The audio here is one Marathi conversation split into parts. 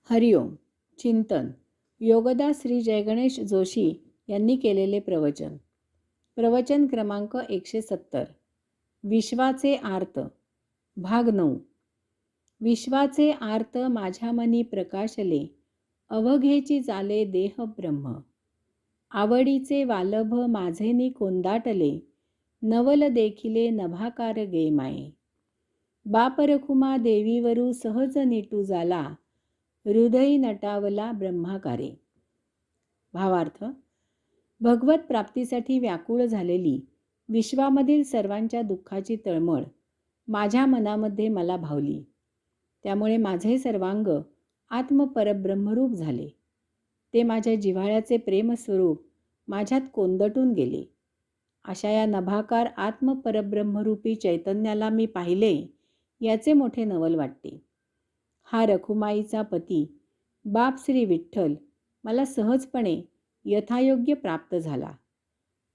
हरिओम. चिंतन योगदास श्री जयगणेश जोशी यांनी केलेले प्रवचन. प्रवचन क्रमांक 170. विश्वाचे आर्त. भाग 9. विश्वाचे आर्त माझ्या मनी प्रकाशले, अवघेची जाले देह ब्रह्म. आवडीचे वालभ माझेनी कोंदाटले, नवल देखिले नभाकार गे माये. बाप रखुमा देवीवरू सहज निटू जाला, हृदयी नटावला ब्रह्माकारे. भावार्थ: भगवत प्राप्तीसाठी व्याकुळ झालेली विश्वामधील सर्वांच्या दुःखाची तळमळ माझ्या मनामध्ये मला भावली. त्यामुळे माझे सर्वांग आत्मपरब्रह्मरूप झाले. ते माझ्या जिव्हाळ्याचे प्रेमस्वरूप माझ्यात कोंदटून गेले. अशा या नभाकार आत्मपरब्रह्मरूपी चैतन्याला मी पाहिले, याचे मोठे नवल वाटते. हा रखुमाईचा पती बाप श्री विठ्ठल मला सहजपणे यथायोग्य प्राप्त झाला.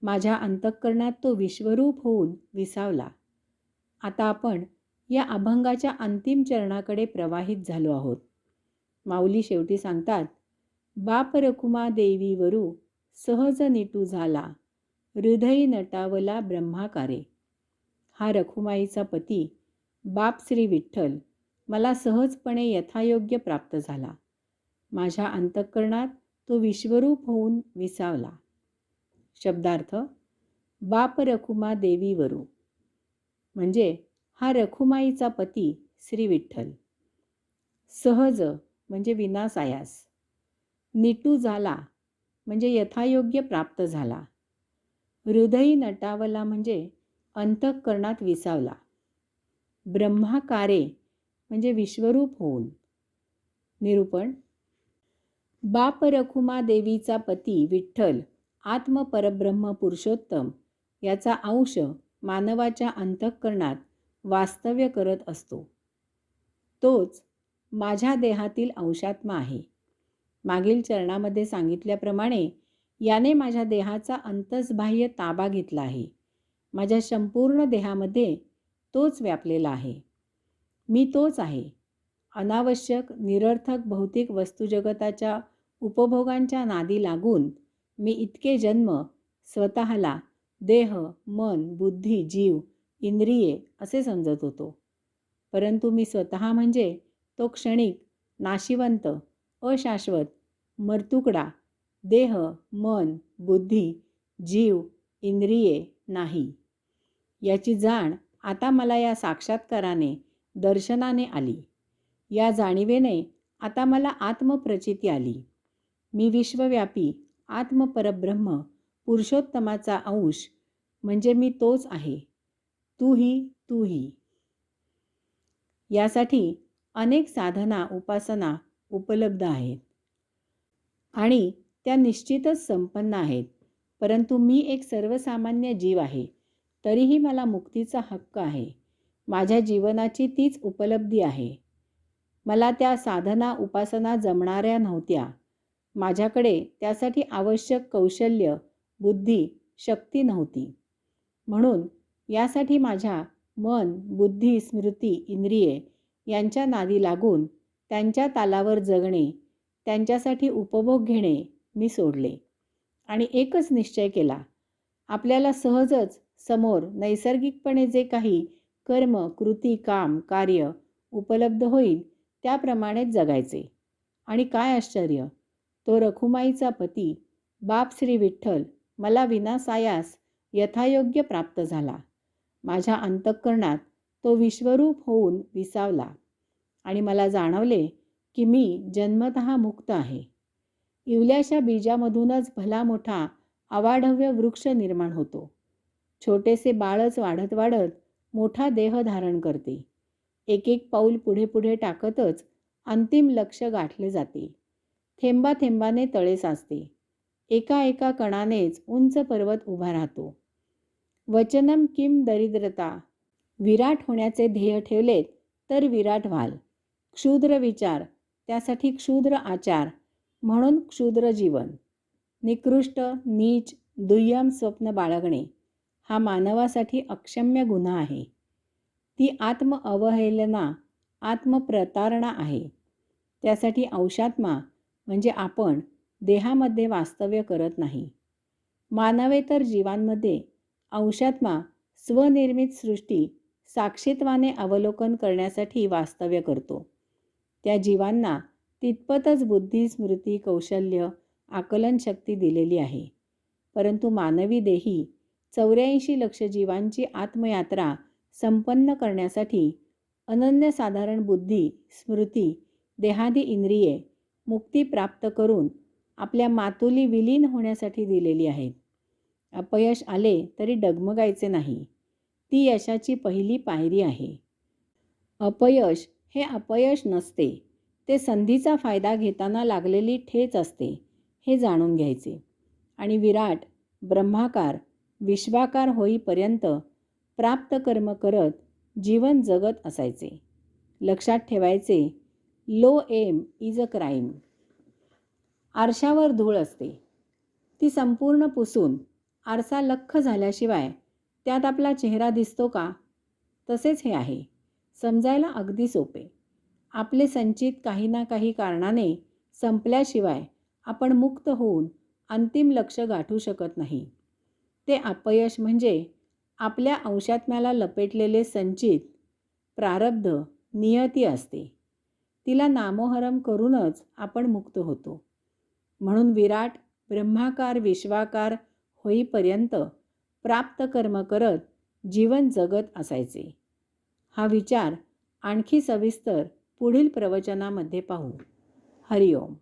माझ्या अंतःकरणात तो विश्वरूप होऊन विसावला. आता आपण या अभंगाच्या अंतिम चरणाकडे प्रवाहित झालो आहोत. माऊली शेवटी सांगतात, बाप रखुमा देवीवरू सहज निटू झाला, हृदयी नटावला ब्रह्माकारे. हा रखुमाईचा पती बाप श्री विठ्ठल मला सहजपणे यथायोग्य प्राप्त झाला. माझ्या अंतःकरणात तो विश्वरूप होऊन विसावला. शब्दार्थ: बाप रखुमा देवीवरू म्हणजे हा रखुमाईचा पती श्री विठ्ठल. सहज म्हणजे विनासायास. निटू झाला म्हणजे यथायोग्य प्राप्त झाला. हृदयी नटावला म्हणजे अंतःकरणात विसावला. ब्रह्माकारे म्हणजे विश्वरूप होऊन. निरूपण: बाप रखुमा देवीचा पती विठ्ठल आत्मपरब्रह्म पुरुषोत्तम याचा अंश मानवाच्या अंतःकरणात वास्तव्य करत असतो. तोच माझ्या देहातील अंशात्मा आहे. मागील चरणामध्ये सांगितल्याप्रमाणे याने माझ्या देहाचा अंतस्बाह्य ताबा घेतला आहे. माझ्या संपूर्ण देहामध्ये तोच व्यापलेला आहे. मी तोच आहे. अनावश्यक निरर्थक भौतिक वस्तुजगताच्या उपभोगांच्या नादी लागून मी इतके जन्म स्वतःला देह, मन, बुद्धी, जीव, इंद्रिये असे समजत होतो. परंतु मी स्वतः म्हणजे तो क्षणिक, नाशिवंत, अशाश्वत, मर्तुकडा देह, मन, बुद्धी, जीव, इंद्रिये नाही. याची जाण आता मला या साक्षात्काराने, दर्शनाने आली. या जाणीवेने आता मला आत्मप्रचिती आली. मी विश्वव्यापी आत्मपरब्रह्म पुरुषोत्तमाचा अंश म्हणजे मी तोच आहे. तूही. यासाठी अनेक साधना, उपासना उपलब्ध आहेत आणि त्या निश्चितच संपन्न आहेत. परंतु मी एक सर्वसामान्य जीव आहे. तरीही मला मुक्तीचा हक्क आहे. माझ्या जीवनाची तीच उपलब्धी आहे. मला त्या साधना, उपासना जमणाऱ्या नव्हत्या. माझ्याकडे त्यासाठी आवश्यक कौशल्य, बुद्धी, शक्ती नव्हती. म्हणून यासाठी माझ्या मन, बुद्धी, स्मृती, इंद्रिये यांच्या नादी लागून त्यांच्या तालावर जगणे, त्यांच्यासाठी उपभोग घेणे मी सोडले आणि एकच निश्चय केला. आपल्याला सहजच समोर नैसर्गिकपणे जे काही कर्म, कृती, काम, कार्य उपलब्ध होईल त्याप्रमाणेच जगायचे. आणि काय आश्चर्य, तो रखुमाईचा पती बाप श्री विठ्ठल मला विनासायास यथायोग्य प्राप्त झाला. माझ्या अंतःकरणात तो विश्वरूप होऊन विसावला आणि मला जाणवले की मी जन्मतः मुक्त आहे. इवल्याशा बीजामधूनच भला मोठा अवाढव्य वृक्ष निर्माण होतो. छोटेसे बाळच वाढत वाढत मोठा देह धारण करते. एक एक पाऊल पुढे पुढे टाकतच अंतिम लक्ष्य गाठले जाते. थेंबा थेंबाने तळे साचते. एका एका कणानेच उंच पर्वत उभा राहतो. वचनम किम दरिद्रता. विराट होण्याचे ध्येय ठेवलेत तर विराट व्हाल. क्षुद्र विचार, त्यासाठी क्षुद्र आचार, म्हणून क्षुद्र जीवन. निकृष्ट, नीच, दुय्यम स्वप्न बाळगणे हा मानवासाठी अक्षम्य गुन्हा आहे. ती आत्म अवहेलना, आत्मप्रतारणा आहे. त्यासाठी अंशात्मा म्हणजे आपण देहामध्ये वास्तव्य करत नाही. मानवेतर जीवांमध्ये अंशात्मा स्वनिर्मित सृष्टी साक्षीत्वाने अवलोकन करण्यासाठी वास्तव्य करतो. त्या जीवांना तितपतच बुद्धी, स्मृती, कौशल्य, आकलनशक्ती दिलेली आहे. परंतु मानवी देही 84 लक्ष जीवांची आत्मयात्रा संपन्न करण्यासाठी अनन्यसाधारण बुद्धी, स्मृती, देहादी इंद्रिये मुक्ती प्राप्त करून आपल्या मातुली विलीन होण्यासाठी दिलेली आहेत. अपयश आले तरी डगमगायचे नाही. ती यशाची पहिली पायरी आहे. अपयश हे अपयश नसते, ते संधीचा फायदा घेताना लागलेली ठेच असते, हे जाणून घ्यायचे. आणि विराट, ब्रह्माकार, विश्वाकार होईपर्यंत प्राप्त कर्म करत जीवन जगत असायचे. लक्षात ठेवायचे, low aim is a crime. आरशावर धूळ असते, ती संपूर्ण पुसून आरसा लख्ख झाल्याशिवाय त्यात आपला चेहरा दिसतो का? तसेच हे आहे. समजायला अगदी सोपे. आपले संचित काही ना काही कारणाने संपल्याशिवाय आपण मुक्त होऊन अंतिम लक्ष्य गाठू शकत नाही. ते अपयश म्हणजे आपल्या अंशात्म्याला लपेटलेले संचित प्रारब्ध नियती असते. तिला नामोहरम करूनच आपण मुक्त होतो. म्हणून विराट, ब्रह्माकार, विश्वाकार होईपर्यंत प्राप्त कर्म करत जीवन जगत असायचे. हा विचार आणखी सविस्तर पुढील प्रवचनामध्ये पाहू. हरिओम.